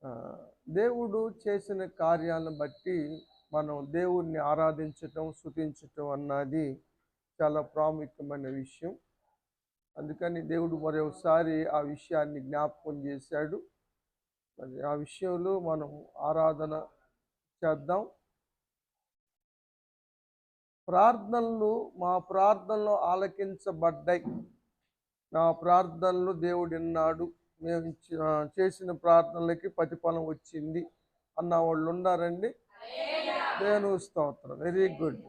ఆ, దేవుడు చేసిన కార్యాలను బట్టి మనం దేవుణ్ణి ఆరాధించటం స్తుతించటం అన్నది చాలా ప్రాముఖ్యమైన విషయం. అందుకని దేవుడు మరొకసారి ఆ విషయాన్ని జ్ఞాపకం చేశాడు. మరి ఆ విషయంలో మనం ఆరాధన చేద్దాం. ప్రార్థనలు మా ప్రార్థనలు ఆలకించబడ్డాయి. నా ప్రార్థనలు దేవుడు విన్నాడు. మేము చేసిన ప్రార్థనలకి ప్రతిఫలం వచ్చింది అన్న వాళ్ళు ఉన్నారండి. దేవుని స్తోత్రం. Very good.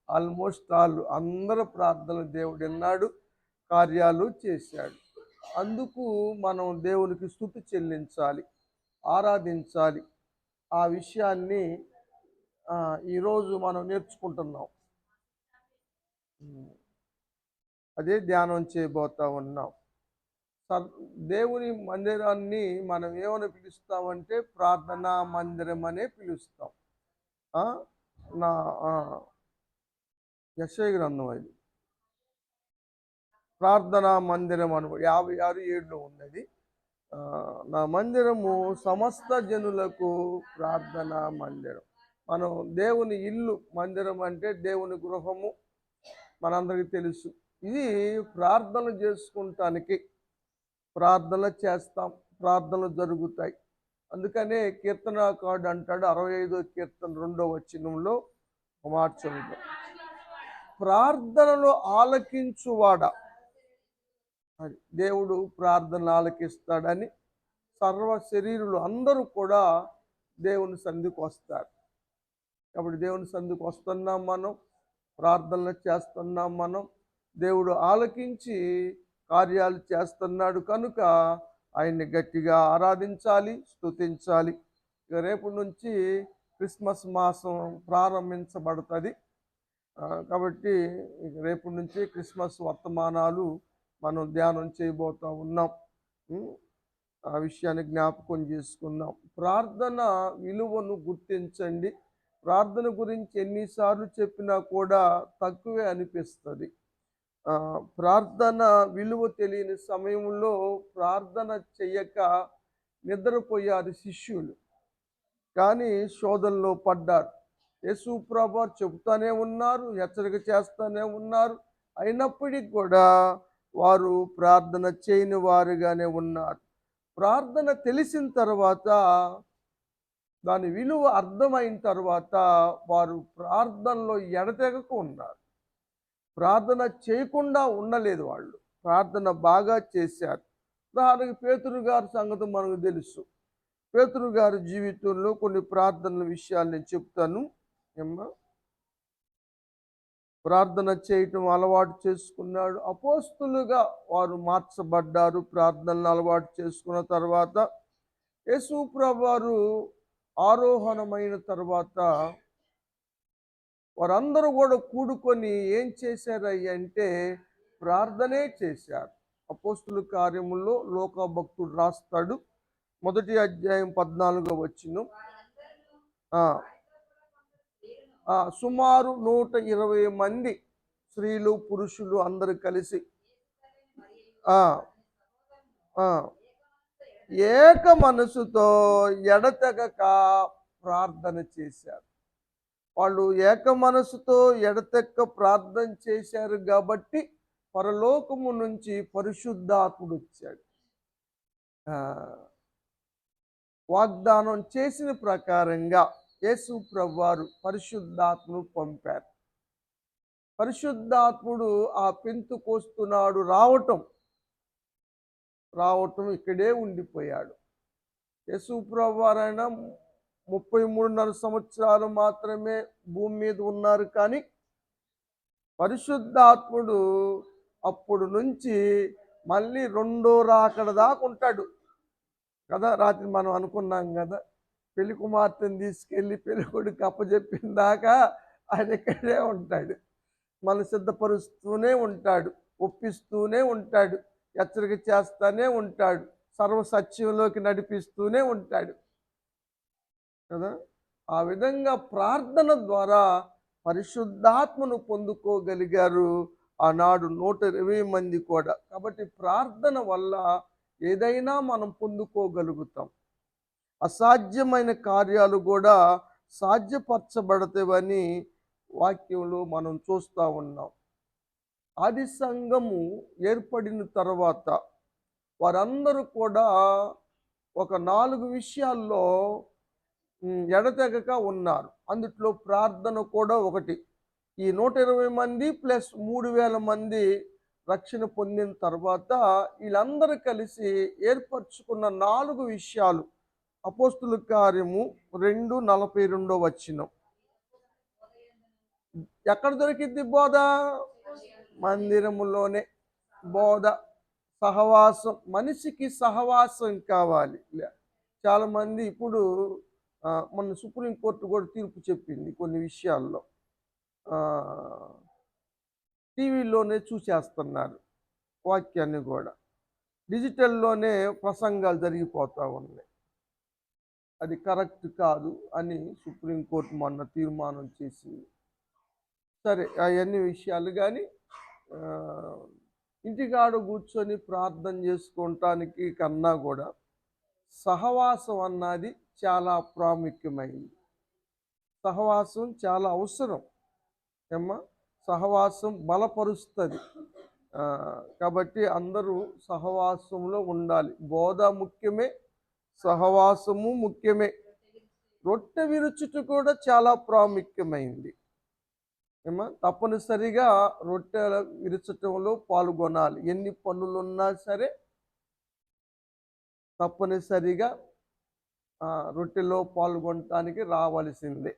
ఆల్మోస్ట్ అందరి ప్రార్థనలు దేవుడు విన్నాడు, కార్యాలు చేశాడు. అందుకు మనం దేవునికి స్తుతి చెల్లించాలి, ఆరాధించాలి. ఆ విషయాన్ని ఈరోజు మనం నేర్చుకుంటున్నాం. అదే ధ్యానం చేయబోతా ఉన్నాం. దేవుని మందిరాన్ని మనం ఏమని పిలుస్తామంటే ప్రార్థనా మందిరం అనే పిలుస్తాం. నా యెషయా గ్రంథం అది ప్రార్థనా మందిరం అని 56:7 ఉన్నది. నా మందిరము సమస్త జనులకు ప్రార్థనా మందిరం. మనం దేవుని ఇల్లు, మందిరం అంటే దేవుని గృహము మనందరికీ తెలుసు. ఇది ప్రార్థనలు చేసుకుంటానికి ప్రార్థనలు చేస్తాం, ప్రార్థనలు జరుగుతాయి. అందుకనే కీర్తనాకారుడు అంటాడు 65వ కీర్తన 2వ వచనంలో మాట చదువుతాం, ప్రార్థనలు ఆలకించువాడా. అది దేవుడు ప్రార్థనలు ఆలకిస్తాడని సర్వ శరీరులు అందరూ కూడా దేవుని సన్నిధికి వస్తారు. కాబట్టి దేవుని సన్నిధికి వస్తున్నాం, మనం ప్రార్థనలు చేస్తున్నాం, మనం దేవుడు ఆలకించి కార్యాలు చేస్తున్నాడు కనుక ఆయన్ని గట్టిగా ఆరాధించాలి, స్తుతించాలి. ఇక రేపు నుంచి క్రిస్మస్ మాసం ప్రారంభించబడుతుంది. కాబట్టి ఇక రేపు నుంచి క్రిస్మస్ వర్తమానాలు మనం ధ్యానం చేయబోతూ ఉన్నాం. ఆ విషయాన్ని జ్ఞాపకం చేసుకున్నాం. ప్రార్థన విలువను గుర్తించండి. ప్రార్థన గురించి ఎన్నిసార్లు చెప్పినా కూడా తక్కువే అనిపిస్తుంది. ప్రార్థన విలువ తెలియని సమయంలో ప్రార్థన చెయ్యక నిద్రపోయారు శిష్యులు, కానీ శోధనలో పడ్డారు. యేసు ప్రభువు చెబుతానే ఉన్నారు, హెచ్చరిక చేస్తూనే ఉన్నారు. అయినప్పటికీ కూడా వారు ప్రార్థన చేయని వారుగానే ఉన్నారు. ప్రార్థన తెలిసిన తర్వాత, దాని విలువ అర్థమైన తర్వాత వారు ప్రార్థనలో ఎడతెగక ఉన్నారు. ప్రార్థన చేయకుండా ఉండలేదు, వాళ్ళు ప్రార్థన బాగా చేశారు. ఉదాహరణకి పేతురు గారి సంగతి మనకు తెలుసు. పేతురు గారి జీవితంలో కొన్ని ప్రార్థనల విషయాలు నేను చెప్తాను. ప్రార్థన చేయటం అలవాటు చేసుకున్నాడు. అపోస్తులుగా వారు మార్చబడ్డారు. ప్రార్థనలు అలవాటు చేసుకున్న తర్వాత యేసు ప్రభువారు ఆరోహణమైన తర్వాత వారందరూ కూడా కూడుకొని ఏం చేశారంటే ప్రార్థనే చేశారు. అపోస్తుల కార్యముల్లో లోకా భక్తుడు రాస్తాడు, 1వ అధ్యాయం 14వ వచనం. సుమారు 120 మంది స్త్రీలు పురుషులు అందరూ కలిసి ఏక మనసుతో ఎడతెగక ప్రార్థన చేశారు. వాళ్ళు ఏక మనసుతో ఎడతెక్క ప్రార్థన చేశారు కాబట్టి పరలోకము నుంచి పరిశుద్ధాత్ముడు వచ్చాడు. వాగ్దానం చేసిన ప్రకారంగా యేసు ప్రభువారు పరిశుద్ధాత్మను పంపారు. పరిశుద్ధాత్ముడు ఆ పెంతెకోస్తు రావటం ఇక్కడే ఉండిపోయాడు. యేసు ప్రభువారైనా 33.5 సంవత్సరాలు మాత్రమే భూమి మీద ఉన్నారు, కానీ పరిశుద్ధాత్ముడు అప్పుడు నుంచి మళ్ళీ 2వ రాకడ దాకా ఉంటాడు కదా. రాత్రి మనం అనుకున్నాం కదా, పెళ్లి కుమార్తెను తీసుకెళ్ళి పెళ్లి కొడుకు అప్పచెప్పిన దాకా ఆయన ఇక్కడే ఉంటాడు. మనం సిద్ధపరుస్తూనే ఉంటాడు, ఒప్పిస్తూనే ఉంటాడు, హెచ్చరిక చేస్తూనే ఉంటాడు, సర్వసత్యంలోకి నడిపిస్తూనే ఉంటాడు కదా. ఆ విధంగా ప్రార్థన ద్వారా పరిశుద్ధాత్మను పొందుకోగలిగారు ఆనాడు 120 మంది కూడా. కాబట్టి ప్రార్థన వల్ల ఏదైనా మనం పొందుకోగలుగుతాం. అసాధ్యమైన కార్యాలు కూడా సాధ్యపరచబడతావని వాక్యంలో మనం చూస్తూ ఉన్నాం. ఆది సంఘము ఏర్పడిన తర్వాత వారందరూ కూడా ఒక 4 విషయాల్లో ఎడతెగక ఉన్నారు. అందుట్లో ప్రార్థన కూడా ఒకటి. ఈ 120 మంది ప్లస్ 3000 మంది రక్షణ పొందిన తర్వాత వీళ్ళందరూ కలిసి ఏర్పరచుకున్న 4 విషయాలు. అపోస్తుల కార్యము 2:42 ఎక్కడ దొరికిద్ది బోధ? మందిరములోనే. బోధ, సహవాసం. మనిషికి సహవాసం కావాలి. చాలామంది ఇప్పుడు మన సుప్రీంకోర్టు కూడా తీర్పు చెప్పింది కొన్ని విషయాల్లో. టీవీలోనే చూసేస్తున్నారు వాక్యాన్ని కూడా. డిజిటల్లోనే ప్రసంగాలు జరిగిపోతూ ఉన్నాయి. అది కరెక్ట్ కాదు అని సుప్రీంకోర్టు మొన్న తీర్మానం చేసింది. సరే, అవన్నీ విషయాలు కానీ ఇంటికాడ కూర్చొని ప్రార్థన చేసుకోవటానికి కన్నా కూడా సహవాసం అన్నది చాలా ప్రాముఖ్యమైంది. సహవాసం చాలా అవసరం ఏమ్మా. సహవాసం బలపరుస్తుంది. కాబట్టి అందరూ సహవాసంలో ఉండాలి. బోధ ముఖ్యమే, సహవాసము ముఖ్యమే. రొట్టె విరుచుట కూడా చాలా ప్రాముఖ్యమైంది ఏమా. తప్పనిసరిగా రొట్టెల విరచటంలో పాల్గొనాలి. ఎన్ని పనులున్నా సరే తప్పనిసరిగా రొట్టెలో పాల్గొనటానికి రావాల్సిందే.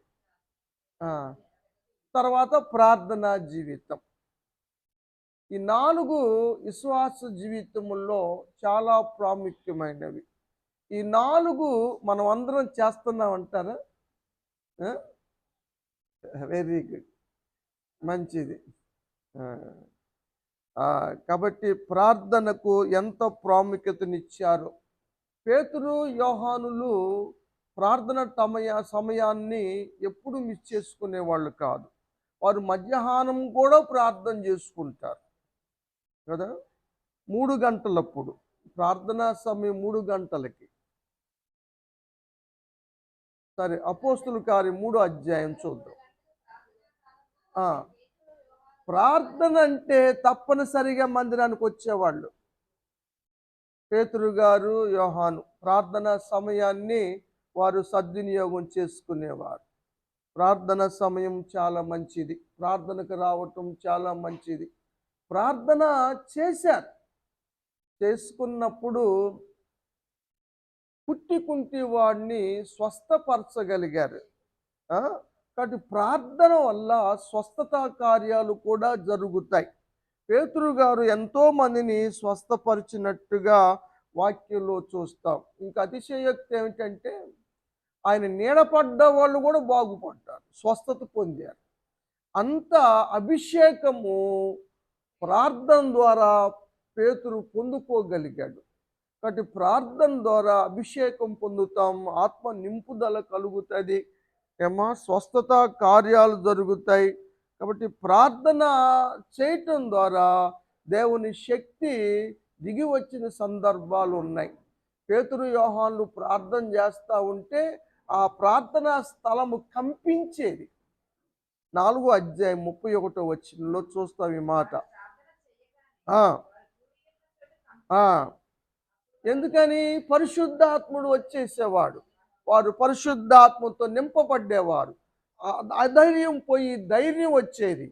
తర్వాత ప్రార్థనా జీవితం. ఈ 4 విశ్వాస జీవితంలో చాలా ప్రాముఖ్యమైనవి. ఈ 4 మనం అందరం చేస్తున్నామంటారా? వెరీ గుడ్, మంచిది. కాబట్టి ప్రార్థనకు ఎంత ప్రాముఖ్యతనిచ్చారో. పేతురు, యోహానులు ప్రార్థన సమయాన్ని ఎప్పుడు మిస్ చేసుకునేవాళ్ళు కాదు. వారు మధ్యాహ్నం కూడా ప్రార్థన చేసుకుంటారు కదా. 3 గంటలప్పుడు ప్రార్థనా సమయం 3 గంటలకి. సరే, అపోస్తుల కార్యం 3వ అధ్యాయం చూద్దాం. ప్రార్థన అంటే తప్పనిసరిగా మందిరానికి వచ్చేవాళ్ళు. పేతురు గారు, యోహాను ప్రార్థన సమయాన్ని వారు సద్వినియోగం చేసుకునేవారు. ప్రార్థన సమయం చాలా మంచిది. ప్రార్థనకు రావటం చాలా మంచిది. ప్రార్థన చేశారు. చేసుకున్నప్పుడు కుంటి వాడిని స్వస్థపరచగలిగారు. కాబట్టి ప్రార్థన వల్ల స్వస్థత కార్యాలు కూడా జరుగుతాయి. పేతురు గారు ఎంతో మందిని స్వస్థపరిచినట్టుగా వాక్యంలో చూస్తాం. ఇంకా అతిశయోక్తి ఏమిటంటే ఆయన నీడపడ్డ వాళ్ళు కూడా బాగుపడ్డారు, స్వస్థత పొందారు. అంత అభిషేకము ప్రార్థన ద్వారా పేతురు పొందుకోగలిగాడు. కాబట్టి ప్రార్థన ద్వారా అభిషేకం పొందుతాం, ఆత్మ నింపుదల కలుగుతుంది ఏమా, స్వస్థత కార్యాలు జరుగుతాయి. కాబట్టి ప్రార్థన చేయటం ద్వారా దేవుని శక్తి దిగి వచ్చిన సందర్భాలు ఉన్నాయి. పేతురు, యోహాన్లు ప్రార్థన చేస్తూ ఉంటే ఆ ప్రార్థనా స్థలము కంపించేది. 4వ అధ్యాయం 31 చూస్తాం ఈ మాట. ఎందుకని? పరిశుద్ధాత్ముడు వచ్చేసేవాడు. వారు పరిశుద్ధాత్మతో నింపబడ్డేవారు. అధైర్యం పోయి ధైర్యం వచ్చేది.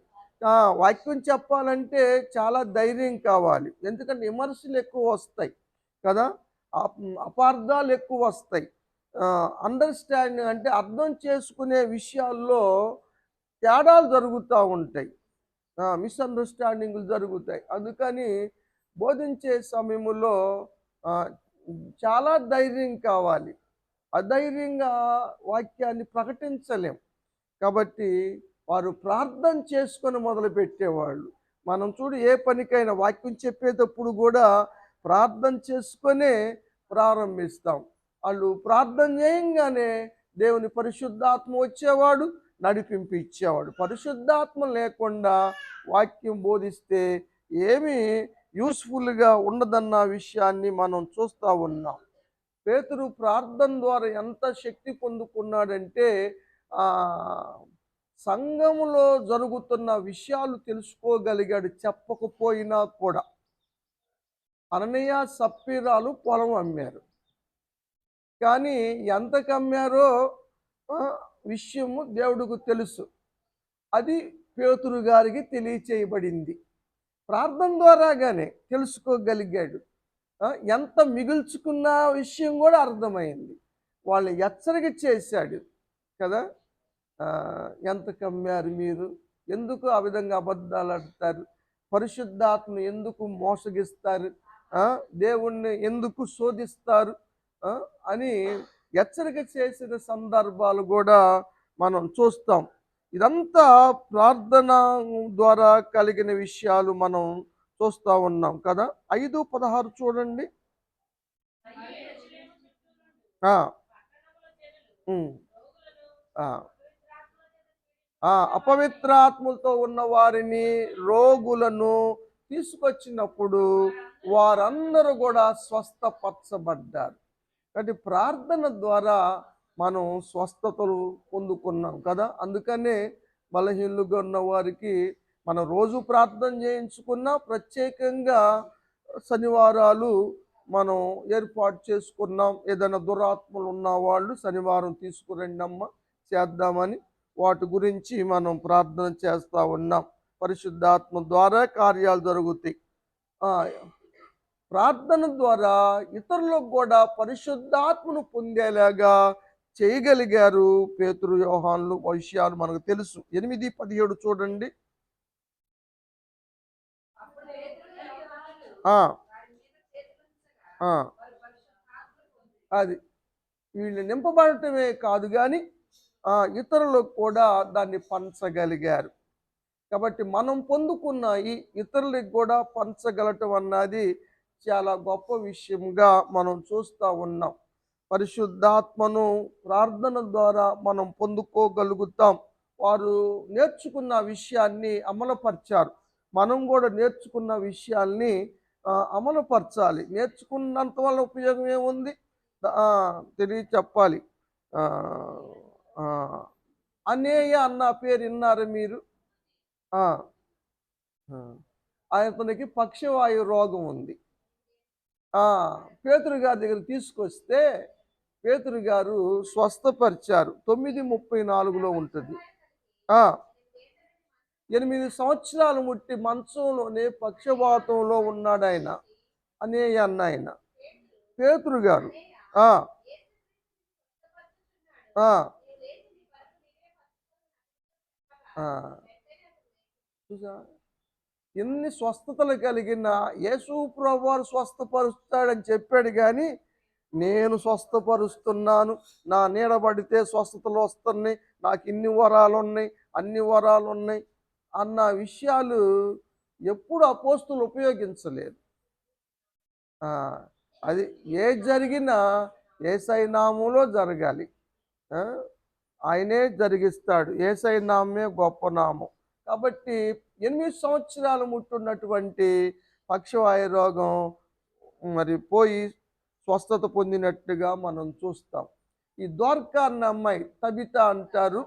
వాక్యం చెప్పాలంటే చాలా ధైర్యం కావాలి. ఎందుకంటే విమర్శలు ఎక్కువ వస్తాయి కదా, అపార్థాలు ఎక్కువ వస్తాయి. అండర్స్టాండింగ్ అంటే అర్థం చేసుకునే విషయాల్లో తేడాలు జరుగుతూ ఉంటాయి, మిస్అండర్స్టాండింగ్లు జరుగుతాయి. అందుకని బోధించే సమయంలో చాలా ధైర్యం కావాలి. అధైర్యంగా వాక్యాన్ని ప్రకటించలేం. కాబట్టి వారు ప్రార్థన చేసుకొని మొదలుపెట్టేవాళ్ళు. మనం చూడు, ఏ పనికైనా వాక్యం చెప్పేటప్పుడు కూడా ప్రార్థన చేసుకొనే ప్రారంభిస్తాం. వాళ్ళు ప్రార్థన చేయంగానే దేవుని పరిశుద్ధాత్మ వచ్చేవాడు, నడిపింపు ఇచ్చేవాడు. పరిశుద్ధాత్మ లేకుండా వాక్యం బోధిస్తే ఏమీ యూస్ఫుల్గా ఉండదన్న విషయాన్ని మనం చూస్తూ ఉన్నాం. పేతురు ప్రార్థన ద్వారా ఎంత శక్తి పొందుకున్నాడంటే ఆ సంఘములో జరుగుతున్న విషయాలు తెలుసుకోగలిగాడు చెప్పకపోయినా కూడా. అననీయ సప్పీరాలు పొలం అమ్మారు. కానీ ఎంతకు అమ్మారో ఆ, విషయము దేవుడికి తెలుసు. అది పేతురు గారికి తెలియచేయబడింది. ప్రార్థన ద్వారాగానే తెలుసుకోగలిగాడు. ఎంత మిగుల్చుకున్న విషయం కూడా అర్థమైంది. వాళ్ళని హెచ్చరిక చేశాడు కదా. ఎంత కమ్మారు మీరు, ఎందుకు ఆ విధంగా అబద్ధాలు ఆడతారు, పరిశుద్ధాత్మను ఎందుకు మోసగిస్తారు, దేవుణ్ణి ఎందుకు శోధిస్తారు అని హెచ్చరిక చేసిన సందర్భాలు కూడా మనం చూస్తాం. ఇదంతా ప్రార్థన ద్వారా కలిగిన విషయాలు మనం చూస్తూ ఉన్నాం కదా. 5:16 చూడండి. అపవిత్రాత్మలతో ఉన్న వారిని, రోగులను తీసుకొచ్చినప్పుడు వారందరూ కూడా స్వస్థపరచబడ్డారు. కాబట్టి ప్రార్థన ద్వారా మనం స్వస్థతలు పొందుకున్నాం కదా. అందుకనే బలహీనులుగా ఉన్న వారికి మనం రోజు ప్రార్థన చేయించుకున్నా, ప్రత్యేకంగా శనివారాలు మనం ఏర్పాటు చేసుకున్నాం. ఏదైనా దురాత్మలు ఉన్న వాళ్ళు శనివారం తీసుకురండి అమ్మ చేద్దామని వాటి గురించి మనం ప్రార్థన చేస్తూ ఉన్నాం. పరిశుద్ధాత్మ ద్వారా కార్యాలు జరుగుతాయి. ప్రార్థన ద్వారా ఇతరులకు కూడా పరిశుద్ధాత్మను పొందేలాగా చేయగలిగారు పేతురు, యోహాన్లు. విషయాలు మనకు తెలుసు. 8:17 చూడండి. అది వీళ్ళు నింపబడటమే కాదు కానీ ఇతరులకు కూడా దాన్ని పంచగలిగారు. కాబట్టి మనం పొందుకున్న ఈ ఇతరులకు కూడా పంచగలటం అన్నది చాలా గొప్ప విషయంగా మనం చూస్తూ ఉన్నాం. పరిశుద్ధాత్మను ప్రార్థన ద్వారా మనం పొందుకోగలుగుతాం. వారు నేర్చుకున్న విషయాన్ని అమలుపరిచారు. మనం కూడా నేర్చుకున్న విషయాల్ని అమలుపరచాలి. నేర్చుకున్నంత వల్ల ఉపయోగం ఏముంది తెలియ చెప్పాలి. అనేయ అన్న పేరు విన్నారు మీరు? అతనికి పక్షవాయు రోగం ఉంది. పేతురు గారి దగ్గర తీసుకొస్తే పేతురు గారు స్వస్థపరిచారు. 9:34 ఉంటుంది. 8 సంవత్సరాలు ముట్టి మంచంలోనే పక్షవాతంలో ఉన్నాడు ఆయన. అనేయ అన్న ఆయన పేతురు గారు. ఎన్ని స్వస్థతలు కలిగిన యేసు ప్రభువారు స్వస్థపరుస్తాడని చెప్పాడు కానీ నేను స్వస్థపరుస్తున్నాను, నా నీడబడితే స్వస్థతలు వస్తున్నాయి, నాకు ఇన్ని వరాలు ఉన్నాయి, అన్ని వరాలు ఉన్నాయి అన్న విషయాలు ఎప్పుడు అపోస్తులు ఉపయోగించలేదు. అది ఏ జరిగినా యేసయ్య నామములో జరగాలి. ఆయనే జరిగిస్తాడు. యేసయ్య నామమే గొప్ప నామం. కాబట్టి 8 సంవత్సరాలు ముట్టున్నటువంటి పక్షవాయు రోగం మరి పోయి స్వస్థత పొందినట్టుగా మనం చూస్తాం. ఈ ద్వారకా అన్న అమ్మాయి, తబిత అంటారు,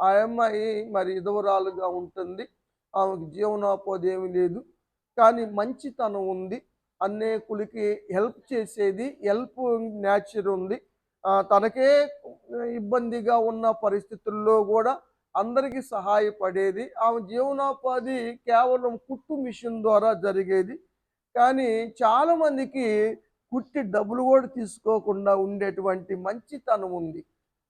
ఆ అమ్మాయి మరి విధవరాలుగా ఉంటుంది. ఆమెకు జీవనోపాధి ఏమీ లేదు, కానీ మంచితనం ఉంది. అనేకులకి హెల్ప్ చేసేది, హెల్ప్ నేచర్ ఉంది. తనకే ఇబ్బందిగా ఉన్న పరిస్థితుల్లో కూడా అందరికీ సహాయపడేది. ఆమె జీవనోపాధి కేవలం కుట్టు మిషన్ ద్వారా జరిగేది. కానీ చాలామందికి కుట్టి డబ్బులు కూడా తీసుకోకుండా ఉండేటువంటి మంచితనం ఉంది.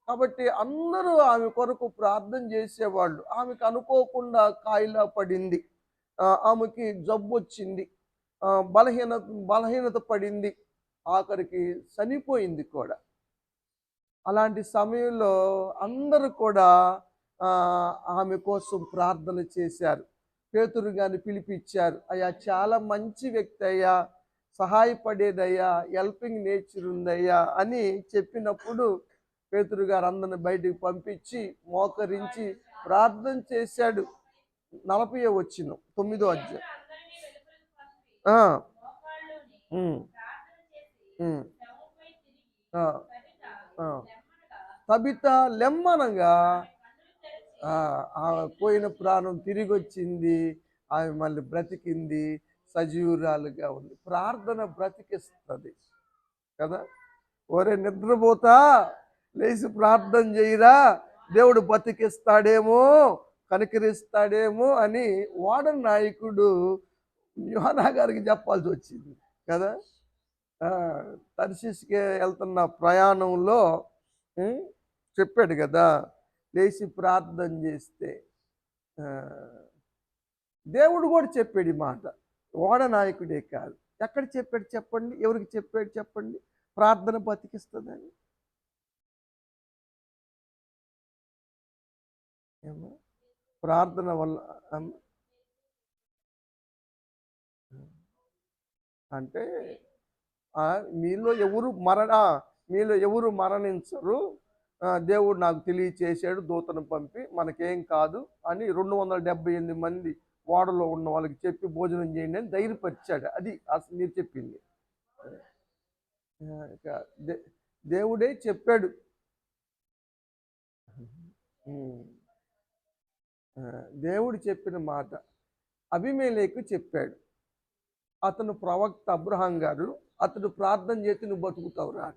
కాబట్టి అందరూ ఆమె కొరకు ప్రార్థన చేసేవాళ్ళు. ఆమెకు అనుకోకుండా కాయిలా పడింది, ఆమెకి జబ్బు వచ్చింది, బలహీనత పడింది, ఆఖరికి చనిపోయింది కూడా. అలాంటి సమయంలో అందరూ కూడా ఆమె కోసం ప్రార్థన చేశారు. పేతురు గారిని పిలిపించారు. అయ్యా చాలా మంచి వ్యక్తి అయ్యా, సహాయపడేదయ్యా, హెల్పింగ్ నేచర్ ఉందయ్యా అని చెప్పినప్పుడు పేతురు గారు అందరిని బయటికి పంపించి మోకరించి ప్రార్థన చేశాడు. 40వ వచనం 9వ అధ్యాయం. ఆ, ఆ. తబిత లెమ్మనగా ఆమె పోయిన ప్రాణం తిరిగి వచ్చింది. ఆమె మళ్ళీ బ్రతికింది, సజీవురాలుగా ఉంది. ప్రార్థన బ్రతికిస్తుంది కదా. ఒరే నిద్రపోతా, లేచి ప్రార్థన చేయరా, దేవుడు బతికిస్తాడేమో, కనికరిస్తాడేమో అని వాడ నాయకుడు యోనా గారికి చెప్పాల్సి వచ్చింది కదా. తర్షీష్కి వెళ్తున్న ప్రయాణంలో చెప్పాడు కదా, లేచి ప్రార్థన చేస్తే దేవుడు కూడా చెప్పాడు ఈ మాట. ఓడ నాయకుడే కాదు, ఎక్కడ చెప్పాడు చెప్పండి, ఎవరికి చెప్పాడు చెప్పండి, ప్రార్థన బతికిస్తుందని. ప్రార్థన వల్ల అంటే మీలో ఎవరు మరణించరు, దేవుడు నాకు తెలియచేసాడు దూతను పంపి మనకేం కాదు అని 278 మంది ఓడలో ఉన్న వాళ్ళకి చెప్పి భోజనం చేయండి అని ధైర్యపరిచాడు. అది అసలు మీరు చెప్పింది. దేవుడే చెప్పాడు. దేవుడు చెప్పిన మాట అబీమెలెకు చెప్పాడు. అతను ప్రవక్త అబ్రహాం గారు, అతడు ప్రార్థన చేసి నువ్వు బతుకుతావురా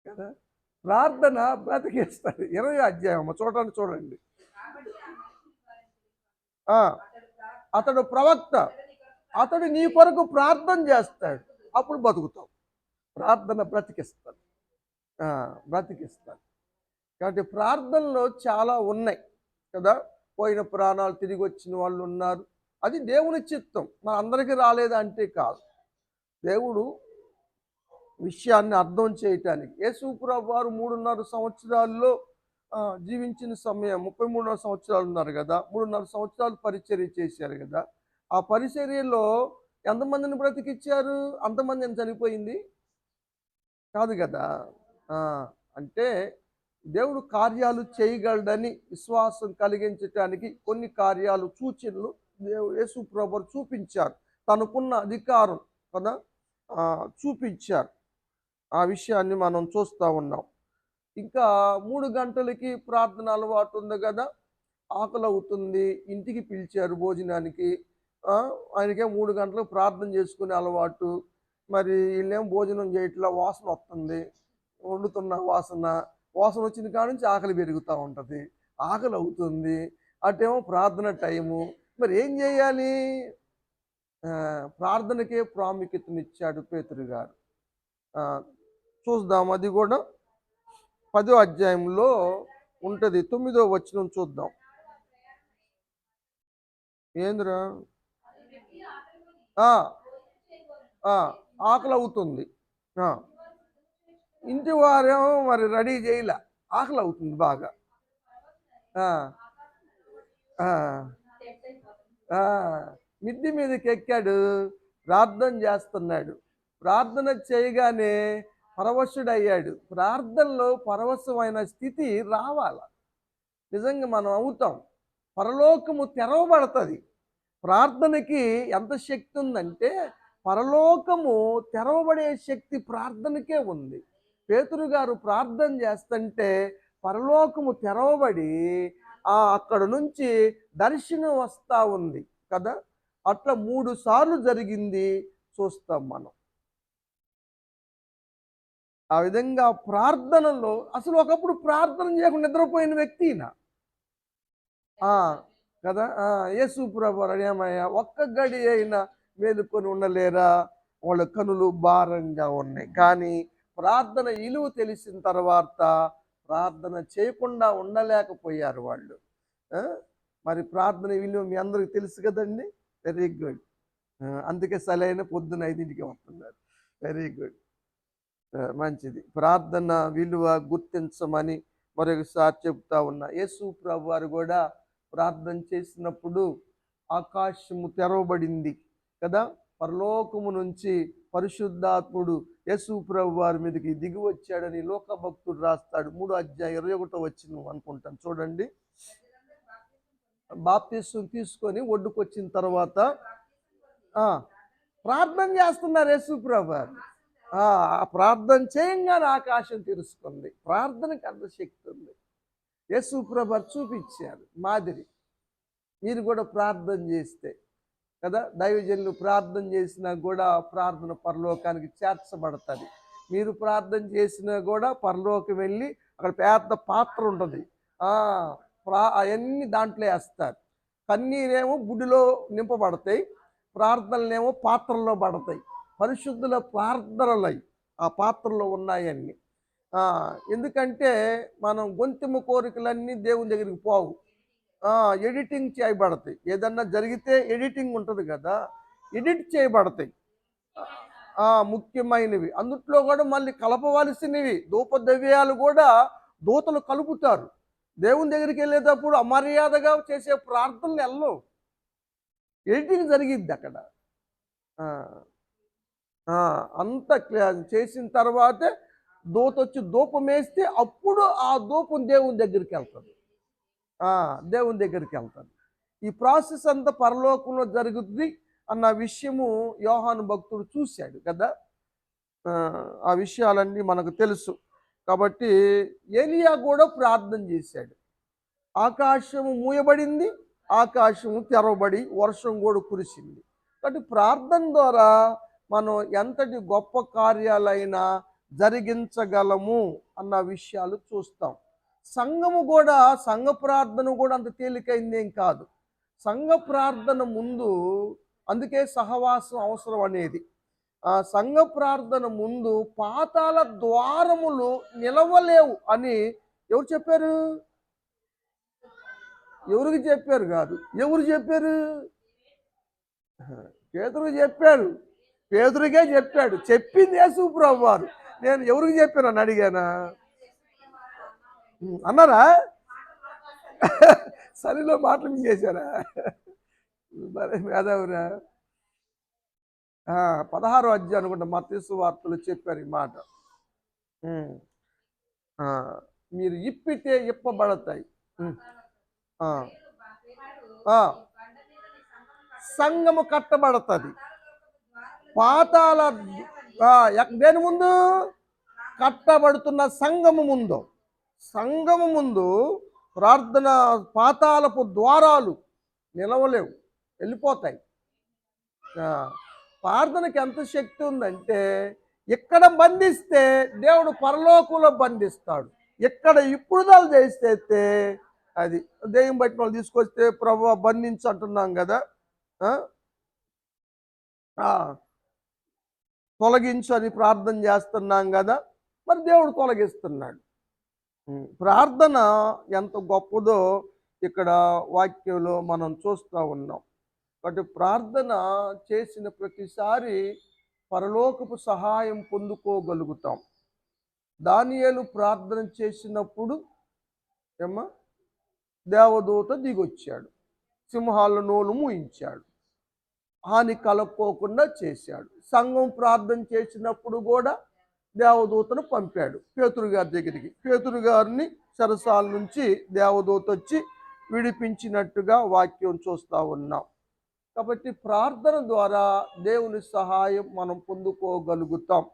కదా. ప్రార్థన బ్రతికేస్తాడు. 20వ అధ్యాయం చూడండి. అతడు ప్రవక్త, అతడు నీ కొరకు ప్రార్థన చేస్తాడు, అప్పుడు బతుకుతావు. ప్రార్థన బ్రతికిస్తాడు. కాబట్టి ప్రార్థనలో చాలా ఉన్నాయి కదా. పోయిన ప్రాణాలు తిరిగి వచ్చిన వాళ్ళు ఉన్నారు, అది దేవుని చిత్తం. మన అందరికీ రాలేదా అంటే కాదు. దేవుడు విషయాన్ని అర్థం చేయటానికి యేసు ప్రభువు వారు 3.5 సంవత్సరాల్లో జీవించిన సమయం 33 సంవత్సరాలు ఉన్నారు కదా. 3.5 సంవత్సరాలు పరిచర్య చేశారు కదా. ఆ పరిచర్యలో ఎంతమందిని బ్రతికిచ్చారు? అంతమందిని చనిపోయింది కాదు కదా. అంటే దేవుడు కార్యాలు చేయగలడని విశ్వాసం కలిగించటానికి కొన్ని కార్యాలు, సూచనలు యేసు ప్రభువు చూపించారు. తనకున్న అధికారం కదా చూపించారు. ఆ విషయాన్ని మనం చూస్తూ ఉన్నాం. ఇంకా 3 గంటలకి ప్రార్థన అలవాటు ఉంది కదా. ఆకలి అవుతుంది, ఇంటికి పిలిచారు భోజనానికి. ఆయనకే 3 గంటలకు ప్రార్థన చేసుకునే అలవాటు. మరి వీళ్ళేం భోజనం చేయట్లా, వాసన వస్తుంది, వండుతున్న వాసన వచ్చిన కాడ నుంచి ఆకలి పెరుగుతూ ఉంటుంది, ఆకలి అవుతుంది, అటేమో ప్రార్థన టైము. మరి ఏం చేయాలి? ప్రార్థనకే ప్రాముఖ్యతనిచ్చాడు పేతురు గారు. చూద్దాం, అది కూడా 10వ అధ్యాయంలో ఉంటుంది. 9వ వచనం చూద్దాం. ఏంద్రా ఆకలి అవుతుంది, ఇంటి వారేమో మరి రెడీ చేయలే, ఆకలి అవుతుంది బాగా. మిద్ది మీదకి ఎక్కాడు, ప్రార్థన చేస్తున్నాడు. ప్రార్థన చేయగానే పరవశుడయ్యాడు. ప్రార్థనలో పరవశమైన స్థితి రావాల. నిజంగా మనం అవుతాం. పరలోకము తెరవబడుతుంది. ప్రార్థనకి ఎంత శక్తి ఉందంటే పరలోకము తెరవబడే శక్తి ప్రార్థనకే ఉంది. పేతురు గారు ప్రార్థన చేస్తుంటే పరలోకము తెరవబడి అక్కడ నుంచి దర్శనం వస్తూ ఉంది కదా. అట్లా 3 సార్లు జరిగింది చూస్తాం మనం. ఆ విధంగా ప్రార్థనలో అసలు ఒకప్పుడు ప్రార్థన చేయకుండా నిద్రపోయిన వ్యక్తి కదా. యేసు ప్రభువు అడిగామయ్యా, ఒక్క గడి అయినా మేలుకొని ఉండలేరా, వాళ్ళ కనులు భారంగా ఉన్నాయి. కానీ ప్రార్థన విలువ తెలిసిన తర్వాత ప్రార్థన చేయకుండా ఉండలేకపోయారు వాళ్ళు. మరి ప్రార్థన విలువ మీ అందరికి తెలుసు కదండి. Very good. అందుకే సరైన పొద్దున 5ంటికి వస్తున్నారు. వెరీ గుడ్, మంచిది. ప్రార్థన విలువ గుర్తించమని మరొకసారి చెప్తా ఉన్నా. యేసు ప్రభు వారు కూడా ప్రార్థన చేసినప్పుడు ఆకాశము తెరవబడింది కదా. పరలోకము నుంచి పరిశుద్ధాత్ముడు యేసు ప్రభు వారి మీదకి దిగి వచ్చాడని లోకభక్తుడు రాస్తాడు. 3వ అధ్యాయం 21వ వచనం అనుకుంటాను, చూడండి. బాప్తిసం తీసుకొని ఒడ్డుకొచ్చిన తర్వాత ఆ, ప్రార్థన చేస్తున్నారు యేసుప్రభు. ఆ ప్రార్థన చేయంగానే ఆకాశం తెరుచుకుంది. ప్రార్థనకి అంత శక్తి ఉంది. యేసుప్రభు చూపించారు మాదిరి. మీరు కూడా ప్రార్థన చేస్తే కదా, దైవజనులు ప్రార్థన చేసినా కూడా ప్రార్థన పరలోకానికి చేర్చబడుతుంది. మీరు ప్రార్థన చేసినా కూడా పరలోకం వెళ్ళి అక్కడ పెద్ద పాత్ర ఉంటుంది. అవన్నీ దాంట్లో వేస్తారు. కన్నీరేమో బుడిలో నింపబడతాయి, ప్రార్థనలేమో పాత్రల్లో పడతాయి. పరిశుద్ధుల ప్రార్థనలై ఆ పాత్రలో ఉన్నాయన్నీ. ఎందుకంటే మనం గొంతెమ్మ కోరికలన్నీ దేవుని దగ్గరికి పోవు, ఎడిటింగ్ చేయబడతాయి. ఏదన్నా జరిగితే ఎడిటింగ్ ఉంటుంది కదా, ఎడిట్ చేయబడతాయి. ముఖ్యమైనవి అందుట్లో కూడా మళ్ళీ కలపవలసినవి ధూపద్రవ్యాలు కూడా దూతలు కలుపుతారు. దేవుని దగ్గరికి వెళ్ళేటప్పుడు అమర్యాదగా చేసే ప్రార్థనలు వెళ్ళవు, ఎడిటింగ్ జరిగిద్ది అక్కడ. అంత చేసిన తర్వాతే దూత వచ్చి ధూపం వేస్తే అప్పుడు ఆ ధూపం దేవుని దగ్గరికి వెళ్తుంది. దేవుని దగ్గరికి వెళ్తాను. ఈ ప్రాసెస్ అంతా పరలోకంలో జరుగుద్ది అన్న విషయము యోహాను భక్తుడు చూశాడు కదా. ఆ విషయాలన్నీ మనకు తెలుసు. కాబట్టి ఏలియా కూడా ప్రార్థన చేశాడు. ఆకాశము మూయబడింది, ఆకాశము తెరవబడి వర్షం కూడా కురిసింది. కాబట్టి ప్రార్థన ద్వారా మనం ఎంతటి గొప్ప కార్యాలైనా జరిగించగలము అన్న విషయాలు చూస్తాం. సంఘము కూడా, సంఘ ప్రార్థన కూడా అంత తేలికైందేం కాదు. సంఘ ప్రార్థన ముందు, అందుకే సహవాసం అవసరం అనేది. సంఘ ప్రార్థన ముందు పాతాళ ద్వారములు నిలవలేవు అని ఎవరు చెప్పారు? ఎవరికి చెప్పారు కాదు, ఎవరు చెప్పారు? పేతురుకి చెప్పారు. పేతురుకే చెప్పాడు. చెప్పింది యేసుప్రభు వారు. నేను ఎవరికి చెప్పాను అని అడిగానా? అన్నారా? సరిలో మాటలు మింగేశారా? మరి మేధావురా. 16వ అధ్యాయం అనుకుంటా మత్తయి వార్తలు చెప్పారు ఈ మాట. మీరు ఇప్పితే ఇప్పబడతాయి. సంఘము కట్టబడుతుంది. పాతాల దేని ముందు? కట్టబడుతున్న సంఘము ముందు ప్రార్థన పాతాలపు ద్వారాలు నిలవలేవు, వెళ్ళిపోతాయి. ప్రార్థనకి ఎంత శక్తి ఉందంటే, ఇక్కడ బంధిస్తే దేవుడు పరలోకంలో బంధిస్తాడు. ఇక్కడ ఇప్పుడుదాలు చేస్తే అది దెయ్యం బట్టి వాళ్ళు తీసుకొస్తే ప్రభువా బంధించు అంటున్నాం కదా, తొలగించు అని ప్రార్థన చేస్తున్నాం కదా, మరి దేవుడు తొలగిస్తున్నాడు. ప్రార్థన ఎంత గొప్పదో ఇక్కడ వాక్యంలో మనం చూస్తూ ఉన్నాం. కాబట్టి ప్రార్థన చేసిన ప్రతిసారి పరలోకపు సహాయం పొందుకోగలుగుతాం. దానియేలు ప్రార్థన చేసినప్పుడు దేవదూత దిగొచ్చాడు, సింహాల నోలు మూయించాడు, హాని కలక్కోకుండా చేశాడు. సంఘం ప్రార్థన చేసినప్పుడు కూడా దేవదూతను పంపాడు పేతురు గారి దగ్గరికి. పేతురు గారిని చెరసాల నుంచి దేవదూత వచ్చి విడిపించినట్టుగా వాక్యం చూస్తూ ఉన్నాం. కాబట్టి ప్రార్థన ద్వారా దేవుని సహాయం మనం పొందుకోగలుగుతాం.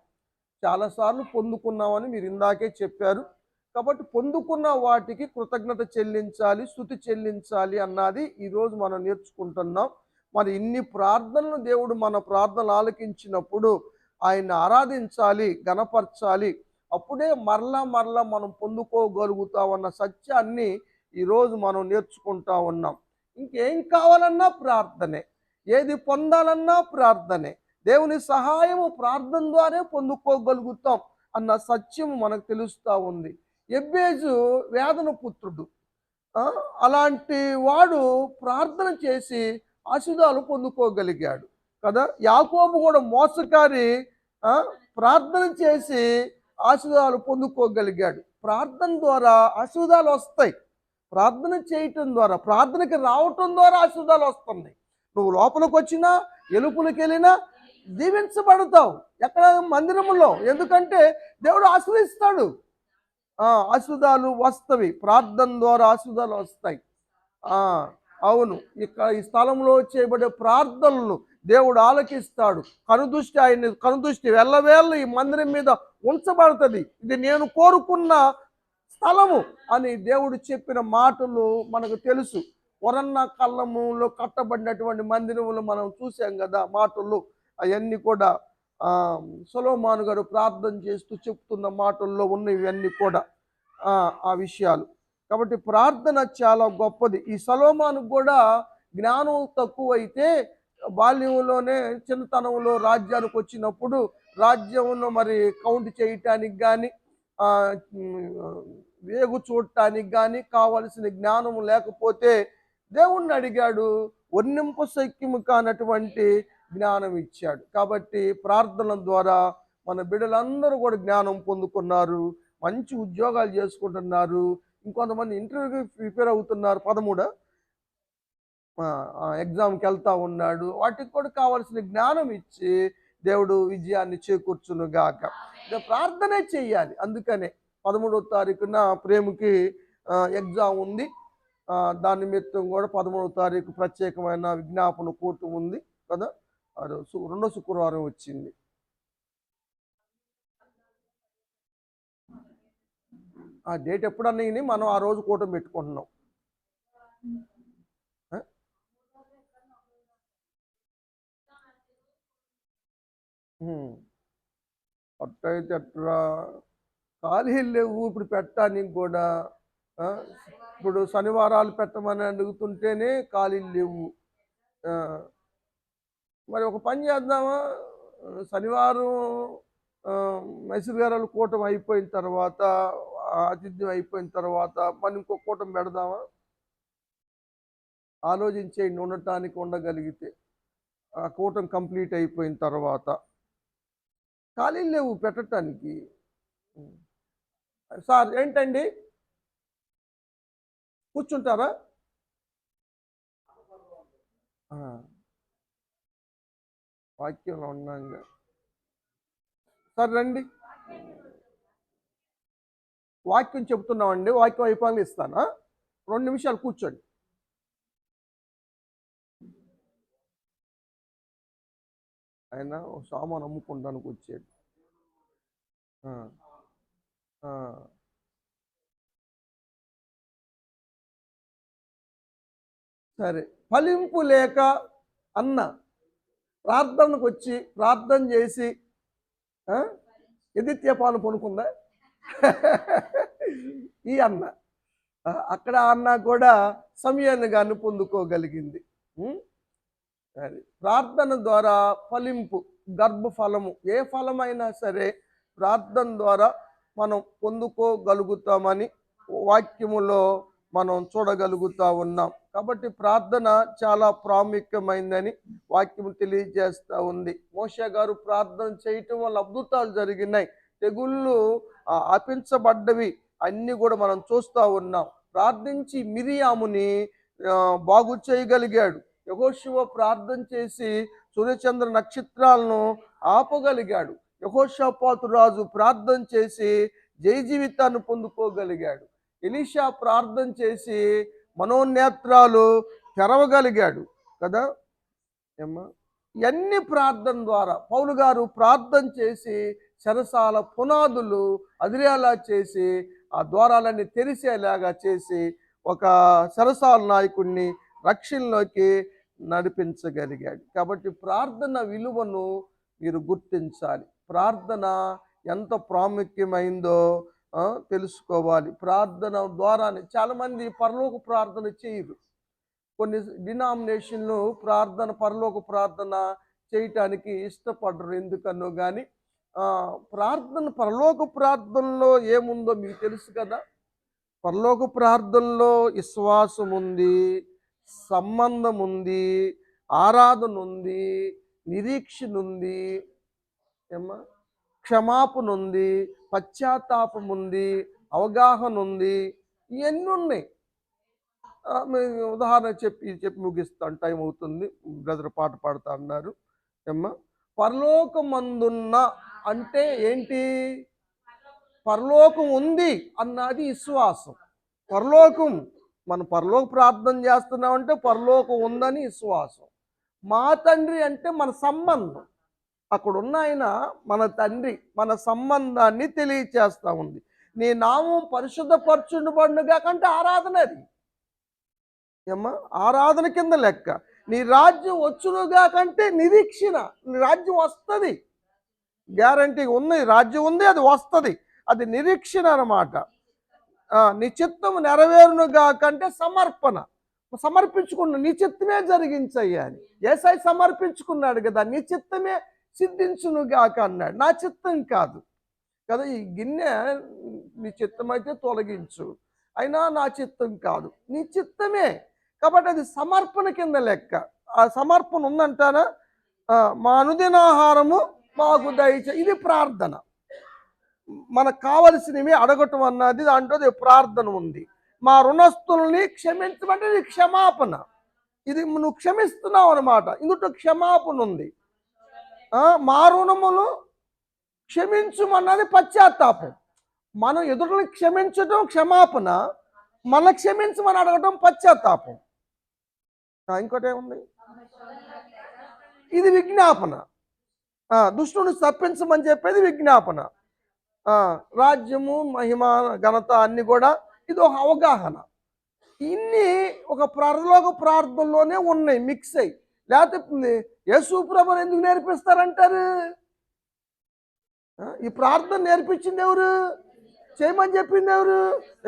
చాలాసార్లు పొందుకున్నామని మీరు ఇందాకే చెప్పారు. కాబట్టి పొందుకున్న వాటికి కృతజ్ఞత చెల్లించాలి, స్తుతి చెల్లించాలి అన్నది ఈరోజు మనం నేర్చుకుంటున్నాం. మరి ఇన్ని ప్రార్థనలు దేవుడు మన ప్రార్థనలు ఆలకించినప్పుడు ఆయన ఆరాధించాలి, గణపరచాలి. అప్పుడే మరలా మనం పొందుకోగలుగుతామన్న సత్యాన్ని ఈరోజు మనం నేర్చుకుంటా ఉన్నాం. ఇంకేం కావాలన్నా ప్రార్థనే, ఏది పొందాలన్నా ప్రార్థనే. దేవుని సహాయము ప్రార్థన ద్వారా పొందుకోగలుగుతాం అన్న సత్యము మనకు తెలుస్తూ ఉంది. ఎబ్బేజు వేదన పుత్రుడు, అలాంటి వాడు ప్రార్థన చేసి ఆశీర్వాదాలు పొందుకోగలిగాడు కదా. యాకోబు కూడా మోసకారి, ప్రార్థన చేసి ఆశీర్వాదాలు పొందుకోగలిగాడు. ప్రార్థన ద్వారా ఆశీర్వాదాలు వస్తాయి. ప్రార్థన చేయటం ద్వారా, ప్రార్థనకి రావటం ద్వారా ఆశీర్వాదాలు వస్తున్నాయి. నువ్వు లోపలికి వచ్చినా, ఎలుపులకి వెళ్ళినా దీవించబడతావు. ఎక్కడ? మందిరములో. ఎందుకంటే దేవుడు ఆశీర్వదిస్తాడు. ఆశీర్వాదాలు వస్తవి, ప్రార్థన ద్వారా ఆశీర్వాదాలు వస్తాయి. అవును, ఇక్కడ ఈ స్థలంలో చేయబడే ప్రార్థనలు దేవుడు ఆలకిస్తాడు. కనుదృష్టి వెళ్ళవేళ్ళు ఈ మందిరం మీద ఉంచబడుతుంది. ఇది నేను కోరుకున్న స్థలము అని దేవుడు చెప్పిన మాటలు మనకు తెలుసు. వరన్న కళ్ళములో కట్టబడినటువంటి మందిరములు మనం చూసాం కదా మాటలు. అవన్నీ కూడా సొలొమోను గారు ప్రార్థన చేస్తూ చెప్తున్న మాటల్లో ఉన్న ఇవన్నీ కూడా ఆ విషయాలు. కాబట్టి ప్రార్థన చాలా గొప్పది. ఈ సొలొమోనుకు కూడా జ్ఞానం తక్కువైతే బాల్యంలోనే చిన్నతనంలో రాజ్యానికి వచ్చినప్పుడు రాజ్యంలో మరి కౌంట్ చేయటానికి కానీ వేగు చూడటానికి కానీ కావలసిన జ్ఞానం లేకపోతే దేవుణ్ణి అడిగాడు. వర్ణింప శక్యము కానటువంటి జ్ఞానం ఇచ్చాడు. కాబట్టి ప్రార్థన ద్వారా మన బిడ్డలందరూ కూడా జ్ఞానం పొందుకున్నారు, మంచి ఉద్యోగాలు చేసుకుంటున్నారు. ఇంకొంతమంది ఇంటర్వ్యూకి ప్రిపేర్ అవుతున్నారు. 13 ఎగ్జామ్కి వెళ్తా ఉన్నాడు. వాటికి కూడా కావాల్సిన జ్ఞానం ఇచ్చి దేవుడు విజయాన్ని చేకూర్చును గాక. ప్రార్థనే చెయ్యాలి. అందుకనే 13వ తారీఖున ప్రేమకి ఎగ్జామ్ ఉంది. దాని నిమిత్తం కూడా 13వ తారీఖు ప్రత్యేకమైన విజ్ఞాపన కూటం ఉంది కదా. రెండో శుక్రవారం వచ్చింది. ఆ డేట్ ఎప్పుడన్నా మనం ఆ రోజు కూటం పెట్టుకుంటున్నాం. అట్టయితే అట్లా ఖాళీలు లేవు ఇప్పుడు పెట్టడానికి కూడా. ఇప్పుడు శనివారాలు పెట్టమని అడుగుతుంటేనే ఖాళీలు లేవు. మరి ఒక పని చేద్దామా, శనివారం మైసూరు కూటం అయిపోయిన తర్వాత, ఆతిథ్యం అయిపోయిన తర్వాత మనం ఇంకో కూటం పెడదామా? ఆలోచించేయండి. ఉండటానికి ఉండగలిగితే ఆ కూటం కంప్లీట్ అయిపోయిన తర్వాత ఖాళీలు లేవు పెట్టడానికి. సార్ ఏంటండి కూర్చుంటారా? వాక్యంలో ఉన్నాగా. సార్ రండి, వాక్యం చెప్తున్నామండి. వాక్యం అయిపోయి ఇస్తానా? 2 నిమిషాలు కూర్చోండి. ఆయన సామాను అమ్ముకుంటానికి వచ్చాడు. సరే, ఫలింపు లేక అన్న ప్రార్థనకు వచ్చి ప్రార్థన చేసి ఎదిత్యపాలు పొనుకుందా? ఈ అన్న అక్కడ అన్న కూడా సమయాన్ని గాను పొందుకోగలిగింది. ప్రార్థన ద్వారా ఫలింపు, గర్భఫలము, ఏ ఫలమైనా సరే ప్రార్థన ద్వారా మనం పొందుకోగలుగుతామని వాక్యములో మనం చూడగలుగుతా ఉన్నాం. కాబట్టి ప్రార్థన చాలా ప్రాముఖ్యమైందని వాక్యము తెలియజేస్తూ ఉంది. మోషే గారు ప్రార్థన చేయటం వల్ల అద్భుతాలు జరిగినాయి, తెగుళ్ళు ఆపించబడ్డవి అన్నీ కూడా మనం చూస్తూ ఉన్నాం. ప్రార్థించి మిరియాముని బాగు చేయగలిగాడు. యెహోషువ ప్రార్థన చేసి సూర్యచంద్ర నక్షత్రాలను ఆపగలిగాడు. యెహోషాపాతు రాజు ప్రార్థన చేసి జయ జీవితాన్ని పొందుకోగలిగాడు. ఎలీషా ప్రార్థన చేసి మనోనేత్రాలు తెరవగలిగాడు కదా. ఇవన్నీ ప్రార్థన ద్వారా. పౌలు గారు ప్రార్థన చేసి చెరసాల పునాదులు అదిరేలా చేసి ఆ ద్వారాలన్నీ తెరిసేలాగా చేసి ఒక చెరసాల నాయకుడిని రక్షణలోకి నడిపించగలిగాడు. కాబట్టి ప్రార్థన విలువను మీరు గుర్తించాలి. ప్రార్థన ఎంత ప్రాముఖ్యమైందో తెలుసుకోవాలి. ప్రార్థన ద్వారానే చాలామంది పరలోక ప్రార్థన చేయరు. కొన్ని డినామినేషన్లు పరలోక ప్రార్థన చేయటానికి ఇష్టపడరు. ఎందుకనో కానీ పరలోక ప్రార్థనలో ఏముందో మీకు తెలుసు కదా. పరలోక ప్రార్థనలో విశ్వాసం ఉంది, సంబంధం ఉంది, ఆరాధన ఉంది, నిరీక్షణ ఉంది, క్షమాపణ ఉంది, పశ్చాత్తాపం ఉంది, అవగాహన ఉంది. ఇవన్నీ ఉన్నాయి. ఉదాహరణ చెప్పి ముగిస్తాను, టైం అవుతుంది. బ్రదర్ పాట పాడుతా అన్నారు. పరలోకమందున్న అంటే ఏంటి? పరలోకం ఉంది అన్నది విశ్వాసం. పరలోకం, మనం పరలోక ప్రార్థన చేస్తున్నామంటే పరలోకం ఉందని విశ్వాసం. మా తండ్రి అంటే మన సంబంధం. అక్కడున్న ఆయన మన తండ్రి, మన సంబంధాన్ని తెలియచేస్తా ఉంది. నీ నామం పరిశుద్ధపరచుబడునుగా కంటే ఆరాధన అది. ఏమ్మా, ఆరాధన కింద లెక్క. నీ రాజ్యం వచ్చునుగా కంటే నిరీక్షణ. నీ రాజ్యం వస్తుంది, గ్యారంటీ ఉంది, రాజ్యం ఉంది, అది వస్తుంది, అది నిరీక్షణ అన్నమాట. నీ చిత్తం నెరవేరునుగా కంటే సమర్పణ. సమర్పించుకున్న నీ చిత్తమే జరిగించయ్యా అని యేసయ్య సమర్పించుకున్నాడు కదా. నీ చిత్తమే సిద్ధించునుగాక అన్నాడు, నా చిత్తం కాదు కదా. ఈ గిన్నె నీ చిత్తమైతే తొలగించు, అయినా నా చిత్తం కాదు, నీ చిత్తమే. కాబట్టి అది సమర్పణ కింద లెక్క. ఆ సమర్పణ ఉందంటారా? మా అనుదినాహారము మాకు దయచే, ఇది ప్రార్థన. మనకు కావలసినవి అడగటం అన్నది దాంట్లో ప్రార్థన ఉంది. మా రుణస్తుల్ని క్షమించమంటే ఇది క్షమాపణ. ఇది నువ్వు క్షమిస్తున్నావు అనమాట, ఇందులో క్షమాపణ ఉంది. మా రుణములు క్షమించుమన్నది పశ్చాత్తాపం. మనం ఎదుటిని క్షమించడం క్షమాపణ, మన క్షమించమని అడగటం పశ్చాత్తాపం. ఇంకోటి ఏముంది? ఇది విజ్ఞాపన. దుష్టుని తప్పించమని చెప్పేది విజ్ఞాపన. రాజ్యము, మహిమ, ఘనత అన్ని కూడా ఇది ఒక అవగాహన. ఇన్ని ఒక పరలోక ప్రార్థనలోనే ఉన్నాయి, మిక్స్ అయ్యి. లేకపోతే యేసు ప్రభువుని ఎందుకు నేర్పిస్తారంటారు? ఈ ప్రార్థన నేర్పించింది ఎవరు? చేయమని చెప్పింది ఎవరు?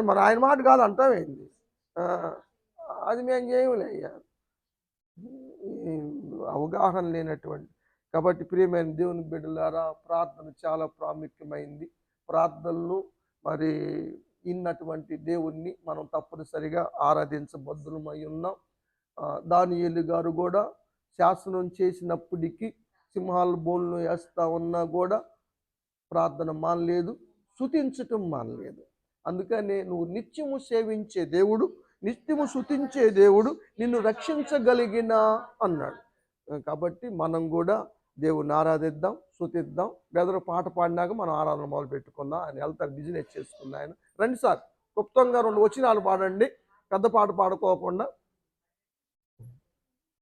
మరి ఆయన మాట కాదు అంటావేంది? అది మేము చేయలే అయ్యా, అవగాహన లేనటువంటి. కాబట్టి ప్రియమైన దేవుని బిడ్డలారా, ప్రార్థన చాలా ప్రాముఖ్యమైంది. ప్రార్థనలు మరి ఇన్నటువంటి దేవుణ్ణి మనం తప్పనిసరిగా ఆరాధించబద్దులమై ఉన్నాం. దానియేలు గారు కూడా శాసనం చేసినప్పటికీ సింహాల బోన్లు వేస్తా ఉన్నా కూడా ప్రార్థన మానలేదు, స్తుతించటం మానలేదు. అందుకనే నువ్వు నిత్యము సేవించే దేవుడు, నిత్యము స్తుతించే దేవుడు నిన్ను రక్షించగలిగిన అన్నాడు. కాబట్టి మనం కూడా దేవుణ్ణి ఆరాధిద్దాం, స్తుతిద్దాం. బెదరు పాట పాడినాక మనం ఆరాధన మొదలు పెట్టుకుందాం. ఆయన వెళ్తారు, బిజినెస్ చేసుకుందాం. ఆయన రండి సార్, క్లుప్తంగా 2 వచనాలు పాడండి, పెద్ద పాట పాడుకోకుండా.